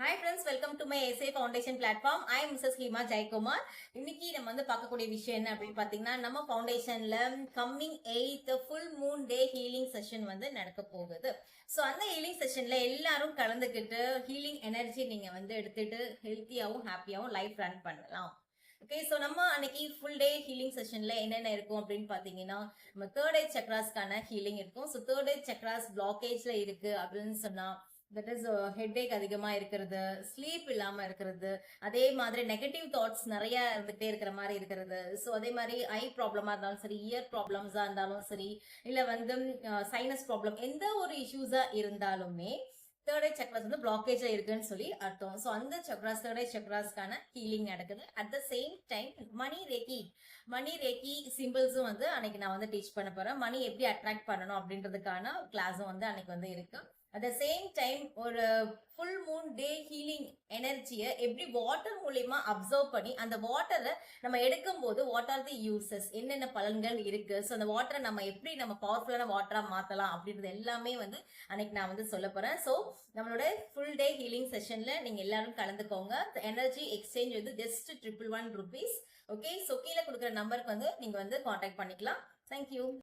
Hi friends, welcome to my SA Foundation platform. I am Mrs. Hima Jaikumar. இன்னைக்கு நம்ம வந்து பார்க்கக்கூடிய விஷயம் என்ன அப்படின்னு பார்த்தீங்கன்னா, நம்ம ஃபவுண்டேஷன்ல coming 8th full moon day healing session வந்து நடக்க போகுது. ஸோ அந்த ஹீலிங் செஷன்ல எல்லாரும் கலந்துக்கிட்டு ஹீலிங் எனர்ஜி நீங்க வந்து எடுத்துட்டு ஹெல்த்தியாகவும் ஹாப்பியாகவும் லைஃப் ரன் பண்ணலாம். ஓகே, ஸோ நம்ம அன்னைக்கு ஃபுல் டே ஹீலிங் செஷன்ல என்னென்ன இருக்கும் அப்படின்னு பார்த்தீங்கன்னா, நம்ம தேர்ட் ஐ சக்ராஸ்க்கான ஹீலிங் இருக்கும். ஸோ தேர்ட் ஐ சக்ராஸ் பிளாக்கேஜ்ல இருக்கு அப்படின்னு சொன்னா தட் இஸ் ஹெட்ஏக் அதிகமா இருக்கிறது, ஸ்லீப் இல்லாம இருக்கிறது, அதே மாதிரி நெகட்டிவ் தாட்ஸ் நிறைய இருந்துகிட்டே இருக்கிற மாதிரி இருக்கிறது. ஸோ அதே மாதிரி ஐ ப்ராப்ளமா இருந்தாலும் சரி, இயர் ப்ராப்ளம்ஸா இருந்தாலும் சரி, இல்ல வந்து சைனஸ் ப்ராப்ளம், எந்த ஒரு இஷ்யூஸா இருந்தாலுமே தேர்ட் ஐ சக்ராஸ் வந்து பிளாக்கேஜா இருக்குன்னு சொல்லி அர்த்தம். ஸோ அந்த சக்ராஸ் தேர்ட் ஐ சக்ராஸ்க்கான ஹீலிங் நடக்குது. அட் த சேம் டைம் மணி ரேக்கி சிம்பிள்ஸும் வந்து அன்னைக்கு நான் வந்து டீச் பண்ண போறேன். மணி எப்படி அட்ராக்ட் பண்ணணும் அப்படின்றதுக்கான கிளாஸும் வந்து அன்னைக்கு வந்து இருக்கு. அட் த சேம் டைம் ஒரு ஃபுல் மூன் டே ஹீலிங் எனர்ஜியை எப்படி வாட்டர் மூலியமா அப்சர்வ் பண்ணி அந்த வாட்டரை நம்ம எடுக்கும் போது வாட் ஆர் தி யூசஸ், என்னென்ன பலன்கள் இருக்கு, ஸோ அந்த வாட்டரை நம்ம எப்படி நம்ம பவர்ஃபுல்லான வாட்டரா மாத்தலாம் அப்படின்றது எல்லாமே வந்து அன்னைக்கு நான் வந்து சொல்ல போறேன். ஸோ நம்மளோட ஃபுல் டே ஹீலிங் செஷன்ல நீங்க எல்லாரும் கலந்துக்கோங்க. எனர்ஜி எக்ஸ்சேஞ்ச் வந்து ஜஸ்ட் ₹111. ஓகே, ஸோ கீழே கொடுக்குற நம்பருக்கு வந்து நீங்க வந்து கான்டாக்ட் பண்ணிக்கலாம். தேங்க்யூ.